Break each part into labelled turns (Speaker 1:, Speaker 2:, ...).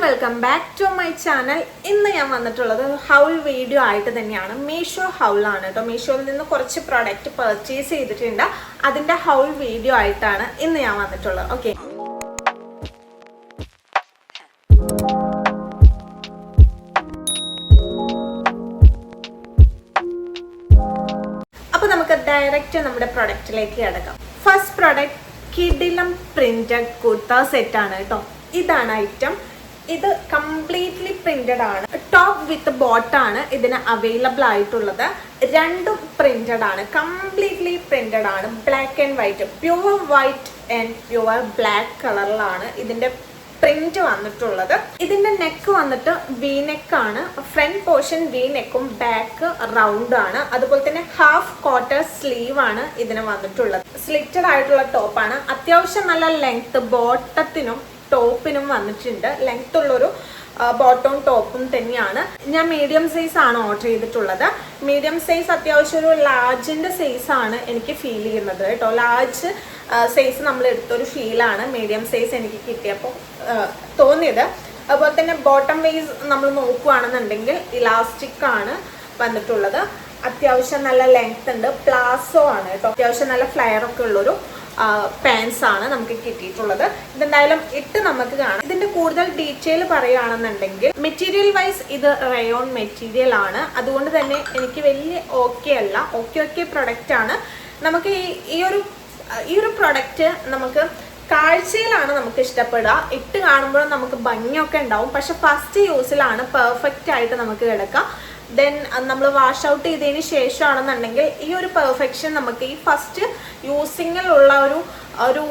Speaker 1: Welcome back to my channel. ഇന്ന് ഞാൻ വന്നിട്ടുള്ളത് ഹൗൾ വീഡിയോ ആയിട്ട് തന്നെയാണ്. മീഷോ ഹൗളാണ് കേട്ടോ. മീഷോയിൽ നിന്ന് കുറച്ച് പ്രൊഡക്റ്റ് പർച്ചേസ് ചെയ്തിട്ടുണ്ട്. അതിൻ്റെ ഹൗൾ വീഡിയോ ആയിട്ടാണ് ഇന്ന് ഞാൻ വന്നിട്ടുള്ളത്. ഓക്കെ, അപ്പോൾ നമുക്ക് ഡയറക്റ്റ് നമ്മുടെ പ്രൊഡക്റ്റിലേക്ക് കിടക്കാം. ഫസ്റ്റ് പ്രൊഡക്റ്റ് കിഡിലം പ്രിന്റഡ് കുർത്ത സെറ്റ് ആണ് കേട്ടോ. ഇതാണ് ഐറ്റം. ഇത് കംപ്ലീറ്റ്ലി പ്രിന്റഡ് ആണ്. ടോപ്പ് വിത്ത് ബോട്ടാണ് ഇതിന് അവൈലബിൾ ആയിട്ടുള്ളത്. രണ്ടും പ്രിന്റഡ് ആണ്, കംപ്ലീറ്റ്ലി പ്രിന്റഡ് ആണ്. Black and white, pure white and pure black കളറിലാണ് ഇതിന്റെ പ്രിന്റ് വന്നിട്ടുള്ളത്. ഇതിന്റെ നെക്ക് വന്നിട്ട് വി നെക്കാണ്. ഫ്രണ്ട് പോർഷൻ വി നെക്കും ബാക്ക് റൗണ്ട് ആണ്. അതുപോലെ തന്നെ ഹാഫ് ക്വാർട്ടർ സ്ലീവ് ആണ് ഇതിന് വന്നിട്ടുള്ളത്. സ്ലിറ്റഡ് ആയിട്ടുള്ള ടോപ്പാണ്. അത്യാവശ്യം നല്ല ലെങ്ത് ബോട്ടത്തിനും ടോപ്പിനും വന്നിട്ടുണ്ട്. ലെങ്ത് ഉള്ളൊരു ബോട്ടവും ടോപ്പും തന്നെയാണ്. ഞാൻ മീഡിയം സൈസ് ആണ് ഓർഡർ ചെയ്തിട്ടുള്ളത്. മീഡിയം സൈസ് അത്യാവശ്യം ഒരു ലാർജിന്റെ സൈസ് ആണ് എനിക്ക് ഫീൽ ചെയ്യുന്നത് കേട്ടോ. ലാർജ് സൈസ് നമ്മൾ എടുത്തൊരു ഫീലാണ് മീഡിയം സൈസ് എനിക്ക് കിട്ടിയപ്പോൾ തോന്നിയത്. അതുപോലെ തന്നെ ബോട്ടം വൈസ് നമ്മൾ നോക്കുകയാണെന്നുണ്ടെങ്കിൽ ഇലാസ്റ്റിക് ആണ് വന്നിട്ടുള്ളത്. അത്യാവശ്യം നല്ല ലെങ്ത് ഉണ്ട്. പ്ലാസോ ആണ് കേട്ടോ. അത്യാവശ്യം നല്ല ഫ്ലെയർ ഒക്കെ ഉള്ളൊരു പാൻസ് ആണ് നമുക്ക് കിട്ടിയിട്ടുള്ളത്. ഇതെന്തായാലും ഇട്ട് നമുക്ക് കാണാം. ഇതിന്റെ കൂടുതൽ ഡീറ്റെയിൽ പറയുകയാണെന്നുണ്ടെങ്കിൽ മെറ്റീരിയൽ വൈസ് ഇത് റയോൺ മെറ്റീരിയൽ ആണ്. അതുകൊണ്ട് തന്നെ എനിക്ക് വലിയ ഓക്കെ പ്രൊഡക്റ്റ് ആണ്. നമുക്ക് ഈ ഒരു പ്രൊഡക്റ്റ് നമുക്ക് കാഴ്ചയിലാണ് നമുക്ക് ഇഷ്ടപ്പെടുക. ഇട്ട് കാണുമ്പോഴും നമുക്ക് ഭംഗിയൊക്കെ ഉണ്ടാവും. പക്ഷെ ഫസ്റ്റ് യൂസിലാണ് പെർഫെക്റ്റ് ആയിട്ട് നമുക്ക് കിടക്കാം. ദെൻ നമ്മൾ വാഷ് ഔട്ട് ചെയ്തതിന് ശേഷമാണെന്നുണ്ടെങ്കിൽ ഈ ഒരു പെർഫെക്ഷൻ നമുക്ക് ഈ ഫസ്റ്റ് യൂസിങ്ങിലുള്ള ഒരു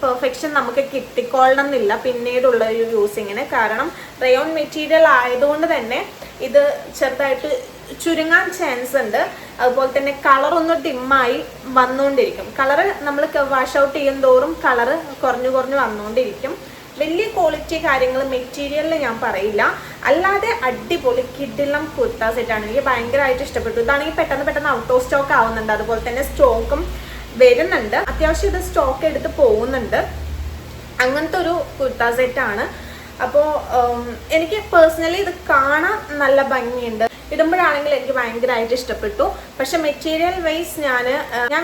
Speaker 1: പെർഫെക്ഷൻ നമുക്ക് കിട്ടിക്കൊള്ളണം എന്നില്ല പിന്നീടുള്ള ഒരു യൂസിങ്ങിന്. കാരണം റയോൺ മെറ്റീരിയൽ ആയതുകൊണ്ട് തന്നെ ഇത് ചെറുതായിട്ട് ചുരുങ്ങാൻ ചാൻസ് ഉണ്ട്. അതുപോലെ തന്നെ കളർ ഒന്ന് ഡിമ്മായി വന്നുകൊണ്ടിരിക്കും. കളറ് നമ്മൾ വാഷ് ഔട്ട് ചെയ്യും തോറും കളറ് കുറഞ്ഞു വന്നുകൊണ്ടിരിക്കും. വലിയ ക്വാളിറ്റി കാര്യങ്ങൾ മെറ്റീരിയലിൽ ഞാൻ പറയില്ല. അല്ലാതെ അടിപൊളി കിഡിലം കുർത്ത സെറ്റാണ്. എനിക്ക് ഭയങ്കരമായിട്ട് ഇഷ്ടപ്പെട്ടു. ഇതാണെങ്കിൽ പെട്ടെന്ന് ഔട്ട് ഓഫ് സ്റ്റോക്ക് ആവുന്നുണ്ട്. അതുപോലെ തന്നെ സ്റ്റോക്കും വരുന്നുണ്ട്. അത്യാവശ്യം ഇത് സ്റ്റോക്ക് എടുത്ത് പോകുന്നുണ്ട്. അങ്ങനത്തെ ഒരു കുർത്ത സെറ്റാണ്. അപ്പോൾ എനിക്ക് പേഴ്സണലി ഇത് കാണാൻ നല്ല ഭംഗിയുണ്ട്. ഇടുമ്പോഴാണെങ്കിൽ എനിക്ക് ഭയങ്കരമായിട്ട് ഇഷ്ടപ്പെട്ടു. പക്ഷെ മെറ്റീരിയൽ വൈസ് ഞാൻ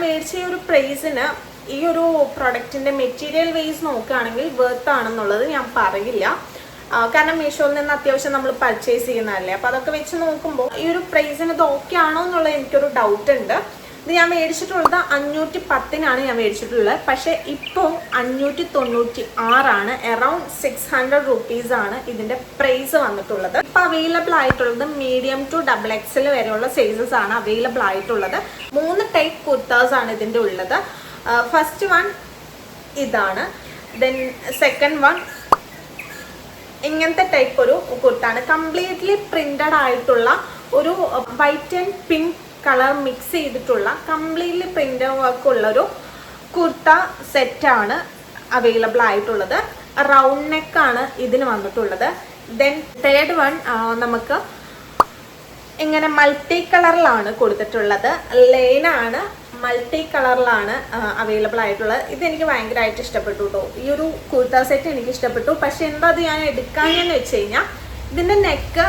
Speaker 1: മേടിച്ച ഈ ഒരു പ്രൈസിന് ഈ ഒരു പ്രൊഡക്റ്റിന്റെ മെറ്റീരിയൽ വൈസ് നോക്കുകയാണെങ്കിൽ വർത്ത് ആണെന്നുള്ളത് ഞാൻ പറയില്ല. കാരണം മീഷോയിൽ നിന്ന് അത്യാവശ്യം നമ്മൾ പർച്ചേസ് ചെയ്യുന്നതല്ലേ. അപ്പോൾ അതൊക്കെ വെച്ച് നോക്കുമ്പോൾ ഈ ഒരു പ്രൈസിന് ഇത് ഓക്കെ ആണോ എന്നുള്ളത് എനിക്കൊരു ഡൗട്ട് ഉണ്ട്. ഇത് ഞാൻ മേടിച്ചിട്ടുള്ളത് 510-നാണ് ഞാൻ മേടിച്ചിട്ടുള്ളത്. പക്ഷേ ഇപ്പോൾ 596 അറൌണ്ട് 600 rupees ആണ് ഇതിന്റെ പ്രൈസ് വന്നിട്ടുള്ളത്. ഇപ്പൊ അവൈലബിൾ ആയിട്ടുള്ളത് മീഡിയം ടു XXL വരെയുള്ള സൈസസ് ആണ് അവൈലബിൾ ആയിട്ടുള്ളത്. 3 ടൈപ്പ് കുർത്താസ് ആണ് ഇതിന്റെ ഉള്ളത്. ഫസ്റ്റ് വൺ ഇതാണ്. ദെൻ സെക്കൻഡ് വൺ ഇങ്ങനത്തെ ടൈപ്പ് ഒരു കുർത്താണ്. കംപ്ലീറ്റ്ലി പ്രിന്റഡ് ആയിട്ടുള്ള ഒരു white and pink colour mix ചെയ്തിട്ടുള്ള കംപ്ലീറ്റ്ലി പ്രിന്റ് വർക്ക് ഉള്ളൊരു കുർത്ത സെറ്റാണ് അവൈലബിൾ ആയിട്ടുള്ളത്. റൗണ്ട് നെക്കാണ് ഇതിന് വന്നിട്ടുള്ളത്. ദെൻ തേർഡ് വൺ നമുക്ക് ഇങ്ങനെ മൾട്ടി കളറിലാണ് കൊടുത്തിട്ടുള്ളത്. ലൈനാണ്, മൾട്ടി കളറിലാണ് അവൈലബിൾ ആയിട്ടുള്ളത്. ഇതെനിക്ക് ഭയങ്കരമായിട്ട് ഇഷ്ടപ്പെട്ടു കേട്ടോ. ഈ ഒരു കുർത്ത സെറ്റ് എനിക്ക് ഇഷ്ടപ്പെട്ടു. പക്ഷെ എന്താ അത് ഞാൻ എടുക്കാനെന്ന് വെച്ച് കഴിഞ്ഞാൽ ഇതിന്റെ നെക്ക്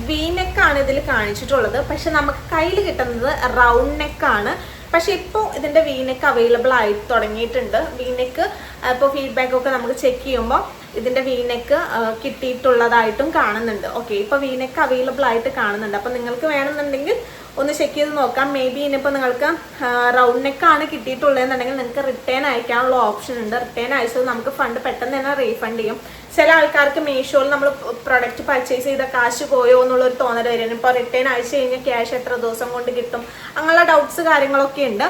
Speaker 1: വി നെക്കാണ് ഇതിൽ കാണിച്ചിട്ടുള്ളത്. പക്ഷെ നമുക്ക് കയ്യിൽ കിട്ടുന്നത് റൗണ്ട് നെക്കാണ്. പക്ഷെ ഇപ്പോൾ ഇതിന്റെ വി നെക്ക് അവൈലബിൾ ആയി തുടങ്ങിയിട്ടുണ്ട്. വി നെക്ക് ഇപ്പോൾ ഫീഡ്ബാക്ക് ഒക്കെ നമുക്ക് ചെക്ക് ചെയ്യുമ്പോൾ ഇതിന്റെ വി നെക്ക് കിട്ടിയിട്ടുള്ളതായിട്ടും കാണുന്നുണ്ട്. ഓക്കെ, ഇപ്പോൾ വി നെക്ക് അവൈലബിൾ ആയിട്ട് കാണുന്നുണ്ട്. അപ്പോൾ നിങ്ങൾക്ക് വേണമെന്നുണ്ടെങ്കിൽ ഒന്ന് ചെക്ക് ചെയ്ത് നോക്കാം. മേ ബി ഇനിയിപ്പോൾ നിങ്ങൾക്ക് റൗണ്ട് നെക്കാണ് കിട്ടിയിട്ടുള്ളതെന്നുണ്ടെങ്കിൽ നിങ്ങൾക്ക് റിട്ടേൺ അയക്കാനുള്ള ഓപ്ഷൻ ഉണ്ട്. റിട്ടേൺ അയച്ചത് നമുക്ക് ഫണ്ട് പെട്ടെന്ന് തന്നെ റീഫണ്ട് ചെയ്യും. ചില ആൾക്കാർക്ക് മീഷോയിൽ നമ്മൾ പ്രൊഡക്റ്റ് പർച്ചേസ് ചെയ്ത കാശ് പോയോ എന്നുള്ളൊരു തോന്നൽ വരും. ഇപ്പോൾ റിട്ടേൺ അയച്ചു കഴിഞ്ഞാൽ ക്യാഷ് എത്ര ദിവസം കൊണ്ട് കിട്ടും, അങ്ങനെയുള്ള ഡൗട്ട്സ് കാര്യങ്ങളൊക്കെ ഉണ്ട്.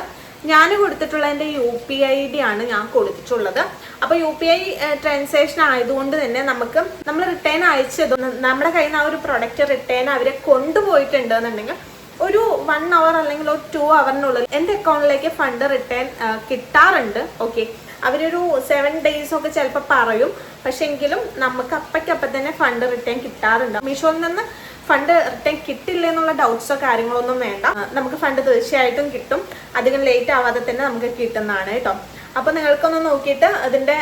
Speaker 1: ഞാൻ കൊടുത്തിട്ടുള്ളതിൻ്റെ UPI ആണ് ഞാൻ കൊടുത്തിട്ടുള്ളത്. അപ്പോൾ UPI ട്രാൻസാക്ഷൻ ആയതുകൊണ്ട് തന്നെ നമ്മൾ റിട്ടേൺ അയച്ചത് നമ്മുടെ കയ്യിൽ നിന്ന് ആ ഒരു പ്രൊഡക്റ്റ് റിട്ടേൺ അവരെ കൊണ്ടുപോയിട്ടുണ്ട് എന്നുണ്ടെങ്കിൽ ഒരു 1 hour അല്ലെങ്കിൽ ഒരു 2 hourനുള്ളിൽ എൻ്റെ അക്കൗണ്ടിലേക്ക് ഫണ്ട് റിട്ടേൺ കിട്ടാറുണ്ട്. ഓക്കെ, അവരൊരു 7 days ഒക്കെ ചിലപ്പോൾ പറയും. പക്ഷെ എങ്കിലും നമുക്ക് അപ്പയ്ക്കപ്പം തന്നെ ഫണ്ട് റിട്ടേൺ കിട്ടാറുണ്ട്. മീഷോയിൽ നിന്ന് ഫണ്ട് റിട്ടേൺ കിട്ടില്ല എന്നുള്ള ഡൗട്ട്സോ കാര്യങ്ങളൊന്നും വേണ്ട. നമുക്ക് ഫണ്ട് തീർച്ചയായിട്ടും കിട്ടും. അധികം ലേറ്റ് ആവാതെ തന്നെ നമുക്ക് കിട്ടുന്നതാണ് കേട്ടോ. അപ്പോൾ നിങ്ങൾക്കൊന്ന് നോക്കിയിട്ട് അതിൻ്റെ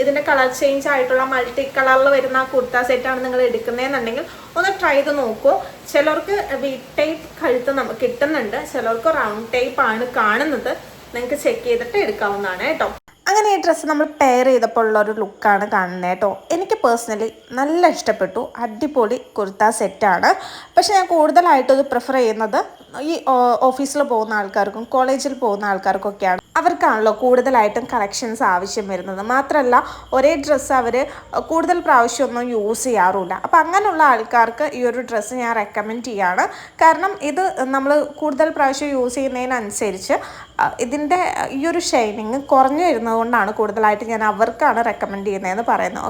Speaker 1: ഇതിൻ്റെ കളർ ചേഞ്ച് ആയിട്ടുള്ള മൾട്ടി കളറിൽ വരുന്ന കുർത്ത സെറ്റാണ് നിങ്ങൾ എടുക്കുന്നതെന്നുണ്ടെങ്കിൽ ഒന്ന് ട്രൈ ചെയ്ത് നോക്കൂ. ചിലർക്ക് വി ടൈപ്പ് കഴുത്ത് നമുക്ക് കിട്ടുന്നുണ്ട്, ചിലർക്ക് റൗണ്ട് ടൈപ്പ് ആണ് കാണുന്നത്. നിങ്ങൾക്ക് ചെക്ക് ചെയ്തിട്ട് എടുക്കാവുന്നതാണ് കേട്ടോ. അങ്ങനെ ഈ ഡ്രസ്സ് നമ്മൾ പെയർ ചെയ്തപ്പോൾ ഉള്ളൊരു ലുക്കാണ് കാണുന്നത് കേട്ടോ. എനിക്ക് പേഴ്സണലി നല്ല ഇഷ്ടപ്പെട്ടു. അടിപൊളി കുർത്ത സെറ്റാണ്. പക്ഷേ ഞാൻ കൂടുതലായിട്ടും ഇത് പ്രിഫർ ചെയ്യുന്നത് ഈ ഓഫീസിൽ പോകുന്ന ആൾക്കാർക്കും കോളേജിൽ പോകുന്ന ആൾക്കാർക്കൊക്കെയാണ്. അവർക്കാണല്ലോ കൂടുതലായിട്ടും കളക്ഷൻസ് ആവശ്യം വരുന്നത്. മാത്രമല്ല ഒരേ ഡ്രസ്സ് അവർ കൂടുതൽ പ്രാവശ്യമൊന്നും യൂസ് ചെയ്യാറുമില്ല. അപ്പോൾ അങ്ങനെയുള്ള ആൾക്കാർക്ക് ഈ ഒരു ഡ്രസ്സ് ഞാൻ റെക്കമെൻഡ് ചെയ്യാണ്. കാരണം ഇത് നമ്മൾ കൂടുതൽ പ്രാവശ്യം യൂസ് ചെയ്യുന്നതിനനുസരിച്ച് ഇതിൻ്റെ ഈ ഒരു ഷൈനിങ് കുറഞ്ഞു വരുന്നത് കൊണ്ടാണ് കൂടുതലായിട്ട് ഞാൻ അവർക്കാണ് റെക്കമെൻഡ് ചെയ്യുന്നതെന്ന് പറയുന്നത്.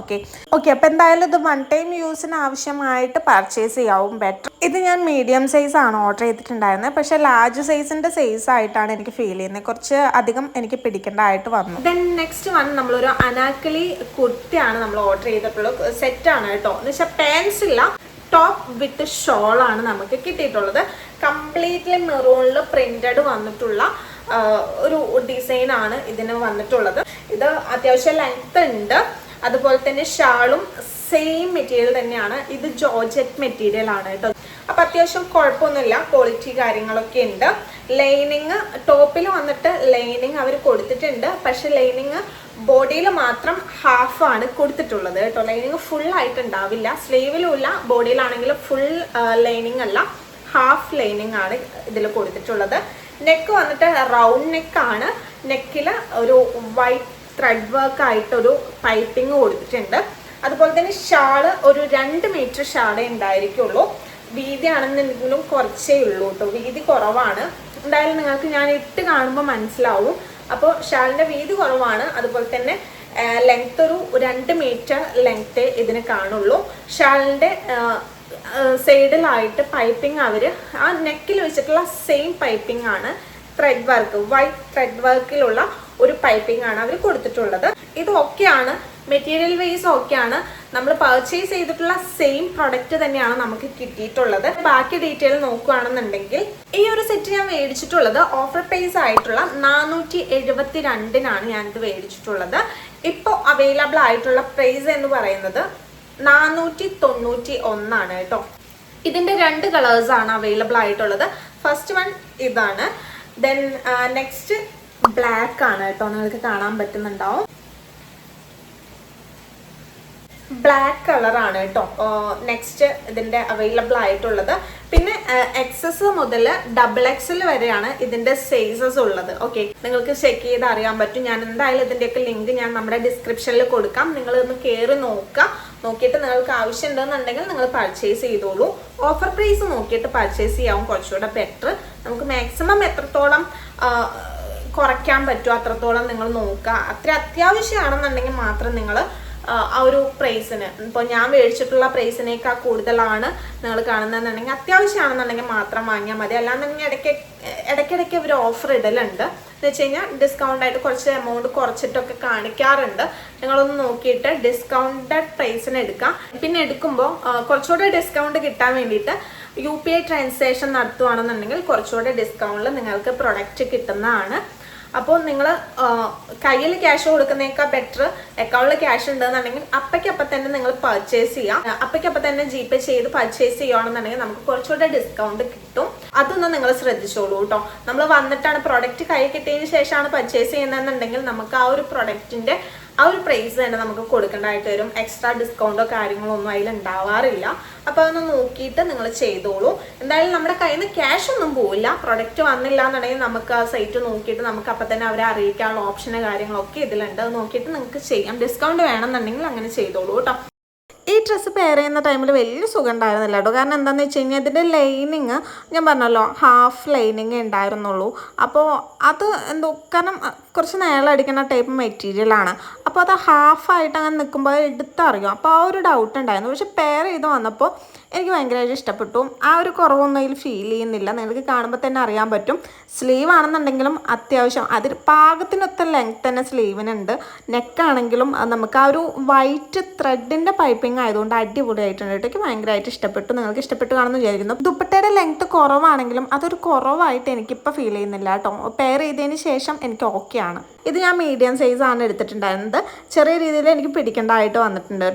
Speaker 1: ഓക്കെ അപ്പോൾ എന്തായാലും ഇത് വൺ ടൈം യൂസിന് ആവശ്യമായിട്ട് പർച്ചേസ് ചെയ്യാവും ബെറ്റർ. ഇത് ഞാൻ മീഡിയം സൈസാണ് ഓർഡർ ചെയ്തിട്ടുണ്ടായിരുന്നത്. പക്ഷേ ലാർജ് സൈസിൻ്റെ സൈസ് ആയിട്ടാണ് എനിക്ക് ഫീൽ ചെയ്യുന്നത്. കുറച്ച് അധികം എനിക്ക് പിടിക്കേണ്ടതായിട്ട് വന്നു. ദെൻ നെക്സ്റ്റ് വൺ നമ്മളൊരു അനാർക്കലി കുർത്തിയാണ് നമ്മൾ ഓർഡർ ചെയ്തിട്ടുള്ളത്. സെറ്റാണ് കേട്ടോ. എന്ന് വെച്ചാൽ പാൻസ് ഇല്ല, ടോപ്പ് വിത്ത് ഷോളാണ് നമുക്ക് കിട്ടിയിട്ടുള്ളത്. കംപ്ലീറ്റ്ലി മെറൂണിൽ പ്രിന്റഡ് വന്നിട്ടുള്ള ഒരു ഡിസൈനാണ് ഇതിന് വന്നിട്ടുള്ളത്. ഇത് അത്യാവശ്യം ലെങ്ത് ഉണ്ട്. അതുപോലെ തന്നെ ഷാളും സെയിം മെറ്റീരിയൽ തന്നെയാണ്. ഇത് ജോർജറ്റ് മെറ്റീരിയൽ ആണ് കേട്ടോ. അപ്പം അത്യാവശ്യം കുഴപ്പമൊന്നുമില്ല, ക്വാളിറ്റി കാര്യങ്ങളൊക്കെ ഉണ്ട്. ലൈനിങ് ടോപ്പിൽ വന്നിട്ട് ലൈനിങ് അവർ കൊടുത്തിട്ടുണ്ട്. പക്ഷെ ലൈനിങ് ബോഡിയിൽ മാത്രം ഹാഫാണ് കൊടുത്തിട്ടുള്ളത് കേട്ടോ. ലൈനിങ് ഫുൾ ആയിട്ട് ഉണ്ടാവില്ല. സ്ലീവിലും ഇല്ല, ബോഡിയിലാണെങ്കിലും ഫുൾ ലൈനിങ് അല്ല, ഹാഫ് ലൈനിങ് ആണ് ഇതിൽ കൊടുത്തിട്ടുള്ളത്. നെക്ക് വന്നിട്ട് റൗണ്ട് നെക്കാണ്. നെക്കിൽ ഒരു വൈറ്റ് ത്രെഡ് വർക്ക് ആയിട്ടൊരു പൈപ്പിംഗ് കൊടുത്തിട്ടുണ്ട്. അതുപോലെ തന്നെ ഷാള് ഒരു 2 മീറ്റർ ഷാളേ ഉണ്ടായിരിക്കുള്ളൂ. വീതി ആണെന്നുണ്ടെങ്കിലും കുറച്ചേ ഉള്ളൂ കേട്ടോ. വീതി കുറവാണ്. എന്തായാലും നിങ്ങൾക്ക് ഞാൻ ഇട്ട് കാണുമ്പോൾ മനസ്സിലാവും. അപ്പോൾ ഷാളിൻ്റെ വീതി കുറവാണ്. അതുപോലെ തന്നെ ലെങ്ത് ഒരു 2 മീറ്റർ ലെങ്ത്തേ ഇതിന് കാണുള്ളൂ. ഷാളിൻ്റെ സൈഡിലായിട്ട് പൈപ്പിംഗ് അവർ ആ നെക്കിൽ വെച്ചിട്ടുള്ള സെയിം പൈപ്പിംഗ് ആണ്. ത്രെഡ് വർക്ക്, വൈറ്റ് ത്രെഡ് വർക്കിലുള്ള ഒരു പൈപ്പിംഗ് ആണ് അവർ കൊടുത്തിട്ടുള്ളത്. ഇത് ഓക്കെയാണ്, മെറ്റീരിയൽ വൈസ് ഓക്കെയാണ്. നമ്മൾ പർച്ചേസ് ചെയ്തിട്ടുള്ള സെയിം പ്രൊഡക്റ്റ് തന്നെയാണ് നമുക്ക് കിട്ടിയിട്ടുള്ളത്. ബാക്കി ഡീറ്റെയിൽ നോക്കുകയാണെന്നുണ്ടെങ്കിൽ ഈ ഒരു സെറ്റ് ഞാൻ മേടിച്ചിട്ടുള്ളത് ഓഫർ പ്രൈസ് ആയിട്ടുള്ള 472-നാണ് ഞാനിത് മേടിച്ചിട്ടുള്ളത്. ഇപ്പോൾ അവൈലബിൾ ആയിട്ടുള്ള പ്രൈസ് എന്ന് പറയുന്നത് 491 കേട്ടോ. ഇതിൻ്റെ 2 കളേഴ്സാണ് അവൈലബിൾ ആയിട്ടുള്ളത്. ഫസ്റ്റ് വൺ ഇതാണ്. ദെൻ നെക്സ്റ്റ് ബ്ലാക്ക് ആണ് കേട്ടോ. നിങ്ങൾക്ക് കാണാൻ പറ്റുന്നുണ്ടാവും, ബ്ലാക്ക് കളറാണ് കേട്ടോ നെക്സ്റ്റ് ഇതിൻ്റെ അവൈലബിൾ ആയിട്ടുള്ളത്. പിന്നെ എക്സസ് മുതൽ XXL വരെയാണ് ഇതിൻ്റെ സൈസസ് ഉള്ളത്. ഓക്കെ, നിങ്ങൾക്ക് ചെക്ക് ചെയ്ത് അറിയാൻ പറ്റും. ഞാൻ എന്തായാലും ഇതിൻ്റെയൊക്കെ ലിങ്ക് ഞാൻ നമ്മുടെ ഡിസ്ക്രിപ്ഷനിൽ കൊടുക്കാം. നിങ്ങളൊന്ന് കയറി നോക്കുക. നോക്കിയിട്ട് നിങ്ങൾക്ക് ആവശ്യമുണ്ടെന്നുണ്ടെങ്കിൽ നിങ്ങൾ പർച്ചേസ് ചെയ്തോളൂ. ഓഫർ പ്രൈസ് നോക്കിയിട്ട് പർച്ചേസ് ചെയ്യാവും കുറച്ചുകൂടെ ബെറ്റർ. നമുക്ക് മാക്സിമം എത്രത്തോളം കുറയ്ക്കാൻ പറ്റുമോ അത്രത്തോളം നിങ്ങൾ നോക്കുക. അത്ര അത്യാവശ്യമാണെന്നുണ്ടെങ്കിൽ മാത്രം നിങ്ങൾ ആ ഒരു പ്രൈസിന്, ഇപ്പോൾ ഞാൻ മേടിച്ചിട്ടുള്ള പ്രൈസിനേക്കാൾ കൂടുതലാണ് നിങ്ങൾ കാണുന്നതെന്നുണ്ടെങ്കിൽ അത്യാവശ്യമാണെന്നുണ്ടെങ്കിൽ മാത്രം വാങ്ങിയാൽ മതി. അല്ലാന്നുണ്ടെങ്കിൽ ഇടയ്ക്കിടയ്ക്ക് ഒരു ഓഫർ ഇടലുണ്ട്. എന്ന് വെച്ച് കഴിഞ്ഞാൽ ഡിസ്കൗണ്ട് ആയിട്ട് കുറച്ച് എമൗണ്ട് കുറച്ചിട്ടൊക്കെ കാണിക്കാറുണ്ട്. നിങ്ങളൊന്ന് നോക്കിയിട്ട് ഡിസ്കൗണ്ടഡ് പ്രൈസിന് എടുക്കാം. പിന്നെ എടുക്കുമ്പോൾ കുറച്ചുകൂടെ ഡിസ്കൗണ്ട് കിട്ടാൻ വേണ്ടിയിട്ട് UPI ട്രാൻസാക്ഷൻ നടത്തുകയാണെന്നുണ്ടെങ്കിൽ കുറച്ചുകൂടെ ഡിസ്കൗണ്ടിൽ നിങ്ങൾക്ക് പ്രൊഡക്റ്റ് കിട്ടുന്നതാണ്. അപ്പോൾ നിങ്ങൾ കയ്യിൽ ക്യാഷ് കൊടുക്കുന്നതിനേക്കാൾ ബെറ്റർ അക്കൗണ്ടിൽ ക്യാഷ് ഉണ്ടെന്നുണ്ടെങ്കിൽ അപ്പയ്ക്കപ്പം തന്നെ നിങ്ങൾ പർച്ചേസ് ചെയ്യാം. അപ്പയ്ക്കപ്പം തന്നെ GPay ചെയ്ത് പർച്ചേസ് ചെയ്യുകയാണെന്നുണ്ടെങ്കിൽ നമുക്ക് കുറച്ചുകൂടെ ഡിസ്കൗണ്ട് കിട്ടും. അതൊന്നും നിങ്ങൾ ശ്രദ്ധിച്ചോളൂ കേട്ടോ. നമ്മൾ വന്നിട്ടാണ് പ്രൊഡക്റ്റ് കൈ കിട്ടിയതിന് ശേഷമാണ് പർച്ചേസ് ചെയ്യുന്നതെന്നുണ്ടെങ്കിൽ നമുക്ക് ആ ഒരു പ്രൊഡക്റ്റിൻ്റെ ആ ഒരു പ്രൈസ് തന്നെ നമുക്ക് കൊടുക്കേണ്ടതായിട്ട് വരും. എക്സ്ട്രാ ഡിസ്കൗണ്ടോ കാര്യങ്ങളോ ഒന്നും അതിൽ ഉണ്ടാവാറില്ല. അപ്പോൾ അതൊന്ന് നോക്കിയിട്ട് നിങ്ങൾ ചെയ്തോളൂ. എന്തായാലും നമ്മുടെ കയ്യിൽ നിന്ന് ക്യാഷ് ഒന്നും പോവില്ല. പ്രൊഡക്റ്റ് വന്നില്ല എന്നുണ്ടെങ്കിൽ നമുക്ക് ആ സൈറ്റ് നോക്കിയിട്ട് നമുക്ക് അപ്പം തന്നെ അവരെ അറിയിക്കാനുള്ള ഓപ്ഷന് കാര്യങ്ങളൊക്കെ ഇതിലുണ്ട്. അത് നോക്കിയിട്ട് നിങ്ങൾക്ക് ചെയ്യാം. ഡിസ്കൗണ്ട് വേണമെന്നുണ്ടെങ്കിൽ അങ്ങനെ ചെയ്തോളൂ കേട്ടോ. ഈ ഡ്രസ്സ് പെയർ ചെയ്യുന്ന ടൈമിൽ വലിയ സുഖം ഉണ്ടായിരുന്നില്ല കേട്ടോ. കാരണം എന്താണെന്ന് വെച്ച് കഴിഞ്ഞാൽ ഇതിൻ്റെ ലൈനിങ് ഞാൻ പറഞ്ഞല്ലോ ഹാഫ് ലൈനിങ് ഉണ്ടായിരുന്നുള്ളൂ. അപ്പോൾ അത് എന്തോ കാരണം കുറച്ച് നീളടിക്കുന്ന ടൈപ്പ് മെറ്റീരിയലാണ്. അപ്പോൾ അത് ഹാഫായിട്ട് അങ്ങനെ നിൽക്കുമ്പോൾ എടുത്തറിയും. അപ്പോൾ ആ ഒരു ഡൗട്ട് ഉണ്ടായിരുന്നു. പക്ഷെ പെയർ ചെയ്ത് വന്നപ്പോൾ എനിക്ക് ഭയങ്കരമായിട്ട് ഇഷ്ടപ്പെട്ടു. ആ ഒരു കുറവൊന്നും അതിൽ ഫീൽ ചെയ്യുന്നില്ല. നിങ്ങൾക്ക് കാണുമ്പോൾ തന്നെ അറിയാൻ പറ്റും. സ്ലീവ് ആണെന്നുണ്ടെങ്കിലും അത്യാവശ്യം അതിൽ പാകത്തിനൊത്ത ലെങ്ത് തന്നെ സ്ലീവിനുണ്ട്. നെക്കാണെങ്കിലും നമുക്ക് ആ ഒരു വൈറ്റ് ത്രെഡിൻ്റെ പൈപ്പിംഗ് ആയതുകൊണ്ട് അടിപൊളിയായിട്ടുണ്ട് കേട്ടോ. എനിക്ക് ഭയങ്കരമായിട്ട് ഇഷ്ടപ്പെട്ടു. നിങ്ങൾക്ക് ഇഷ്ടപ്പെട്ടു കാണുമെന്ന് വിചാരിക്കുന്നു. ദുപ്പട്ടയുടെ ലെങ്ത് കുറവാണെങ്കിലും അതൊരു കുറവായിട്ട് എനിക്കിപ്പോൾ ഫീൽ ചെയ്യുന്നില്ല കേട്ടോ. പെയർ ചെയ്തതിന് ശേഷം എനിക്ക് ഓക്കെ ഓക്കെയാണ്. ഇത് ഞാൻ മീഡിയം സൈസാണ് എടുത്തിട്ടുണ്ടായിരുന്നത്. ചെറിയ രീതിയിൽ എനിക്ക് പിടിക്കേണ്ടതായിട്ട് വന്നിട്ടുണ്ട്.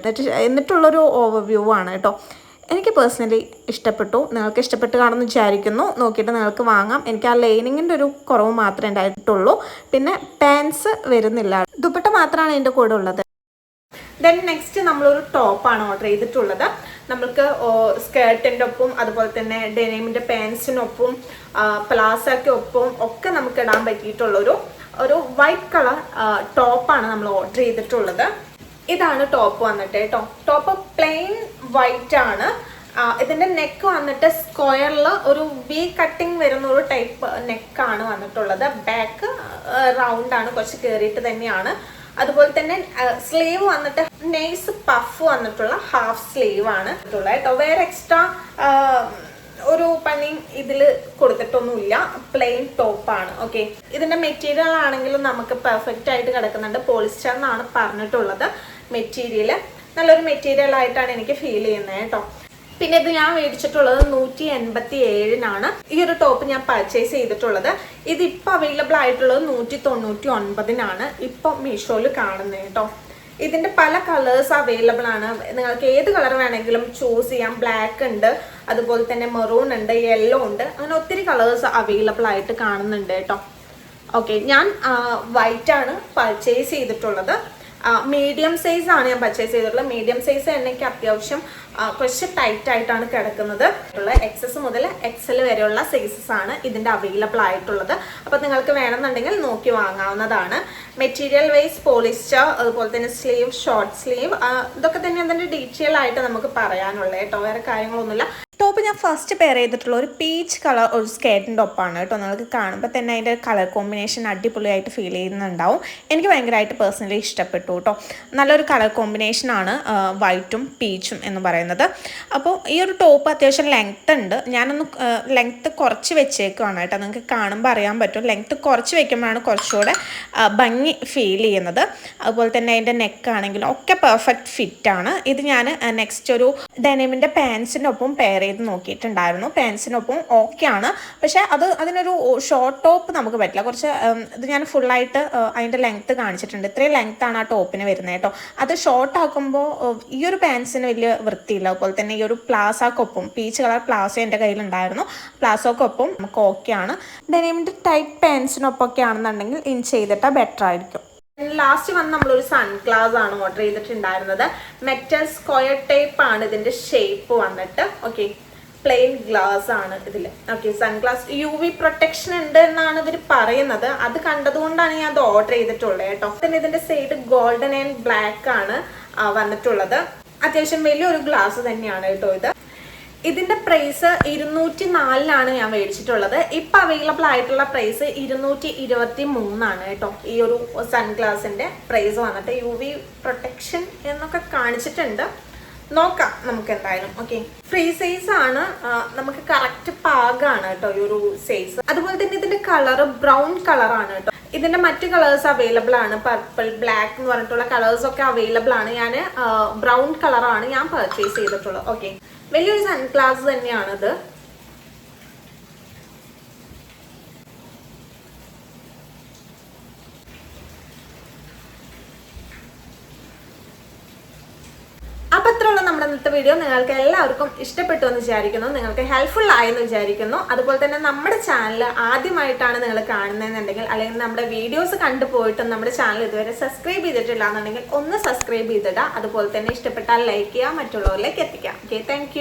Speaker 1: എന്നിട്ടുള്ളൊരു ഓവർവ്യൂ ആണ് കേട്ടോ. എനിക്ക് പേഴ്സണലി ഇഷ്ടപ്പെട്ടു. നിങ്ങൾക്ക് ഇഷ്ടപ്പെട്ട് കാണുമെന്ന് വിചാരിക്കുന്നു. നോക്കിയിട്ട് നിങ്ങൾക്ക് വാങ്ങാം. എനിക്ക് ആ ലൈനിങ്ങിൻ്റെ ഒരു കുറവ് മാത്രമേ ഉണ്ടായിട്ടുള്ളൂ. പിന്നെ പാൻസ് വരുന്നില്ല, ദുപ്പട്ട മാത്രമാണ് ഇതിൻ്റെ കൂടെ ഉള്ളത്. ദെൻ നെക്സ്റ്റ് നമ്മളൊരു ടോപ്പാണ് ഓർഡർ ചെയ്തിട്ടുള്ളത്. നമ്മൾക്ക് സ്കേർട്ടിൻ്റെ ഒപ്പം അതുപോലെ തന്നെ ഡെനിമിൻ്റെ പാൻസിനൊപ്പം പ്ലാസയ്ക്ക് ഒപ്പം ഒക്കെ നമുക്ക് ഇടാൻ പറ്റിയിട്ടുള്ളൊരു വൈറ്റ് കളർ ടോപ്പാണ് നമ്മൾ ഓർഡർ ചെയ്തിട്ടുള്ളത്. ഇതാണ് ടോപ്പ് വന്നിട്ട് കേട്ടോ. ടോപ്പ് പ്ലെയിൻ വൈറ്റ് ആണ്. ഇതിൻ്റെ നെക്ക് വന്നിട്ട് സ്ക്വയറിൽ ഒരു വി കട്ടിങ് വരുന്ന ഒരു ടൈപ്പ് നെക്കാണ് വന്നിട്ടുള്ളത്. ബാക്ക് റൗണ്ട് ആണ്, കുറച്ച് കയറിയിട്ട് തന്നെയാണ്. അതുപോലെ തന്നെ സ്ലീവ് വന്നിട്ട് നൈസ് പഫ് വന്നിട്ടുള്ള ഹാഫ് സ്ലീവ് ആണ് കേട്ടോ. വേറെ എക്സ്ട്രാ ഒരു പണി ഇതിൽ കൊടുത്തിട്ടൊന്നുമില്ല. പ്ലെയിൻ ടോപ്പാണ്. ഓക്കെ, ഇതിന്റെ മെറ്റീരിയൽ ആണെങ്കിലും നമുക്ക് പെർഫെക്റ്റ് ആയിട്ട് കിടക്കുന്നുണ്ട്. പോളിസ്റ്റർ എന്നാണ് പറഞ്ഞിട്ടുള്ളത് മെറ്റീരിയൽ. നല്ലൊരു മെറ്റീരിയൽ ആയിട്ടാണ് എനിക്ക് ഫീൽ ചെയ്യുന്നത് കേട്ടോ. പിന്നെ ഇത് ഞാൻ മേടിച്ചിട്ടുള്ളത് 187-നാണ്. ഈ ഒരു ടോപ്പ് ഞാൻ പർച്ചേസ് ചെയ്തിട്ടുള്ളത്. ഇതിപ്പോൾ അവൈലബിൾ ആയിട്ടുള്ളത് 199-നാണ് ഇപ്പോൾ മീഷോയിൽ കാണുന്നത് കേട്ടോ. ഇതിൻ്റെ പല കളേഴ്സ് അവൈലബിൾ ആണ്. നിങ്ങൾക്ക് ഏത് കളർ വേണമെങ്കിലും ചൂസ് ചെയ്യാം. ബ്ലാക്ക് ഉണ്ട്, അതുപോലെ തന്നെ മെറൂൺ ഉണ്ട്, യെല്ലോ ഉണ്ട്, അങ്ങനെ ഒത്തിരി കളേഴ്സ് അവൈലബിൾ ആയിട്ട് കാണുന്നുണ്ട് കേട്ടോ. ഓക്കെ, ഞാൻ വൈറ്റ് ആണ് പർച്ചേസ് ചെയ്തിട്ടുള്ളത്. മീഡിയം സൈസ് ആണ് ഞാൻ പർച്ചേസ് ചെയ്തിട്ടുള്ളത്. മീഡിയം സൈസ് എനിക്ക് അത്യാവശ്യം കുറച്ച് ടൈറ്റ് ആയിട്ടാണ് കിടക്കുന്നത്. എക്സസ് മുതൽ എക്സൽ വരെയുള്ള സൈസസ് ആണ് ഇതിൻ്റെ അവൈലബിൾ ആയിട്ടുള്ളത്. അപ്പോൾ നിങ്ങൾക്ക് വേണമെന്നുണ്ടെങ്കിൽ നോക്കി വാങ്ങാവുന്നതാണ്. മെറ്റീരിയൽ വൈസ് പോളിസ്റ്റർ, അതുപോലെ തന്നെ സ്ലീവ്, ഷോർട്ട് സ്ലീവ്, ഇതൊക്കെ തന്നെ അതിൻ്റെ ഡീറ്റെയിൽ ആയിട്ട് നമുക്ക് പറയാനുള്ളത് കേട്ടോ. വേറെ കാര്യങ്ങളൊന്നുമില്ല. ടോപ്പ് ഞാൻ ഫസ്റ്റ് പെയർ ചെയ്തിട്ടുള്ള ഒരു പീച്ച് കളർ ഒരു സ്കേർട്ടിൻ്റെ ഒപ്പമാണ് കേട്ടോ. നിങ്ങൾക്ക് കാണുമ്പോൾ തന്നെ അതിൻ്റെ കളർ കോമ്പിനേഷൻ അടിപൊളിയായിട്ട് ഫീൽ ചെയ്യുന്നുണ്ടാവും. എനിക്ക് ഭയങ്കരമായിട്ട് പേഴ്സണലി ഇഷ്ടപ്പെട്ടു കേട്ടോ. നല്ലൊരു കളർ കോമ്പിനേഷനാണ് വൈറ്റും പീച്ചും എന്ന് പറയുന്നത്. അപ്പോൾ ഈ ഒരു ടോപ്പ് അത്യാവശ്യം ലെങ്ത്ത് ഉണ്ട്. ഞാനൊന്ന് ലെങ്ത്ത് കുറച്ച് വെച്ചേക്കുവാണ് കേട്ടോ. നിങ്ങൾക്ക് കാണുമ്പോൾ അറിയാൻ പറ്റും. ലെങ്ത്ത് കുറച്ച് വെക്കുമ്പോഴാണ് കുറച്ചുകൂടെ ഭംഗി ഫീൽ ചെയ്യുന്നത്. അതുപോലെ തന്നെ അതിൻ്റെ നെക്കാണെങ്കിലും ഒക്കെ പെർഫെക്റ്റ് ഫിറ്റാണ്. ഇത് ഞാൻ നെക്സ്റ്റ് ഒരു ഡെനിമിൻ്റെ പാൻസിനൊപ്പം പെയർ ചെയ്ത് നോക്കിയിട്ടുണ്ടായിരുന്നു. പാൻസിനൊപ്പം ഓക്കെയാണ്. പക്ഷേ അതിനൊരു ഷോർട്ട് ടോപ്പ് നമുക്ക് പറ്റില്ല. കുറച്ച് ഇത് ഞാൻ ഫുള്ളായിട്ട് അതിൻ്റെ ലെങ്ത്ത് കാണിച്ചിട്ടുണ്ട്. ഇത്രയും ലെങ്ത്താണ് ആ ടോപ്പിന് വരുന്നത് കേട്ടോ. അത് ഷോർട്ട് ആക്കുമ്പോൾ ഈ ഒരു പാൻസിന് വലിയ വൃത്തിയില്ല. അതുപോലെ തന്നെ ഈ ഒരു പ്ലാസോക്കൊപ്പം പീച്ച് കളർ പ്ലാസോ എൻ്റെ കയ്യിലുണ്ടായിരുന്നു. പ്ലാസോക്കൊപ്പം നമുക്ക് ഓക്കെയാണ്. ഡെനിമിൻ്റെ ടൈറ്റ് പാൻസിനൊപ്പമൊക്കെ ആണെന്നുണ്ടെങ്കിൽ ഇൻ ചെയ്തിട്ടാൽ ബെറ്റർ ആയിരിക്കും. ലാസ്റ്റ് വന്ന് നമ്മളൊരു സൺഗ്ലാസ് ആണ് ഓർഡർ ചെയ്തിട്ടുണ്ടായിരുന്നത്. മെറ്റൽ സ്ക്വയർ ടൈപ്പ് ആണ് ഇതിന്റെ ഷേപ്പ് വന്നിട്ട്. ഓക്കെ, പ്ലെയിൻ ഗ്ലാസ് ആണ് ഇതിൽ. ഓക്കെ, സൺഗ്ലാസ് UV പ്രൊട്ടക്ഷൻ ഉണ്ട് എന്നാണ് ഇവർ പറയുന്നത്. അത് കണ്ടതുകൊണ്ടാണ് ഞാൻ അത് ഓർഡർ ചെയ്തിട്ടുള്ളത് കേട്ടോ. പിന്നെ ഇതിന്റെ സൈഡ് ഗോൾഡൻ ആൻഡ് ബ്ലാക്ക് ആണ് വന്നിട്ടുള്ളത്. അത്യാവശ്യം വലിയൊരു ഗ്ലാസ് തന്നെയാണ് കേട്ടോ ഇത്. ഇതിന്റെ പ്രൈസ് 204-നാണ് ഞാൻ മേടിച്ചിട്ടുള്ളത്. ഇപ്പൊ അവൈലബിൾ ആയിട്ടുള്ള പ്രൈസ് 223 കേട്ടോ. ഈ ഒരു സൺഗ്ലാസിന്റെ പ്രൈസ് വന്നിട്ട് UV പ്രൊട്ടക്ഷൻ എന്നൊക്കെ കാണിച്ചിട്ടുണ്ട്. നോക്കാം നമുക്ക് എന്തായാലും. ഓക്കെ, ഫ്രീ സൈസ് ആണ്, നമുക്ക് കറക്റ്റ് പാകാണ് കേട്ടോ ഈ ഒരു സൈസ്. അതുപോലെ തന്നെ ഇതിന്റെ കളർ ബ്രൗൺ കളറാണ് കേട്ടോ. ഇതിന്റെ മറ്റു കളേഴ്സ് അവൈലബിൾ ആണ്. പർപ്പിൾ, ബ്ലാക്ക് എന്ന് പറഞ്ഞിട്ടുള്ള കളേഴ്സ് ഒക്കെ അവൈലബിൾ ആണ്. ഞാൻ ബ്രൗൺ കളറാണ് ഞാൻ പർച്ചേസ് ചെയ്തിട്ടുള്ളത്. ഓക്കെ, വലിയൊരു സൺഗ്ലാസ് തന്നെയാണിത്. അപ്പോൾ അത്രയുള്ള നമ്മുടെ ഇന്നത്തെ വീഡിയോ നിങ്ങൾക്ക് എല്ലാവർക്കും ഇഷ്ടപ്പെട്ടു എന്ന് വിചാരിക്കുന്നു. നിങ്ങൾക്ക് ഹെൽപ്ഫുൾ ആയെന്ന് വിചാരിക്കുന്നു. അതുപോലെ തന്നെ നമ്മുടെ ചാനൽ ആദ്യമായിട്ടാണ് നിങ്ങൾ കാണുന്നതെന്നുണ്ടെങ്കിൽ, അല്ലെങ്കിൽ നമ്മുടെ വീഡിയോസ് കണ്ടുപോയിട്ടും നമ്മുടെ ചാനൽ ഇതുവരെ സബ്സ്ക്രൈബ് ചെയ്തിട്ടില്ല എന്നുണ്ടെങ്കിൽ ഒന്ന് സബ്സ്ക്രൈബ് ചെയ്തിടുക. അതുപോലെ തന്നെ ഇഷ്ടപ്പെട്ടാൽ ലൈക്ക് ചെയ്യുക, മറ്റുള്ളവരിലേക്ക് എത്തിക്കാം. Okay, thank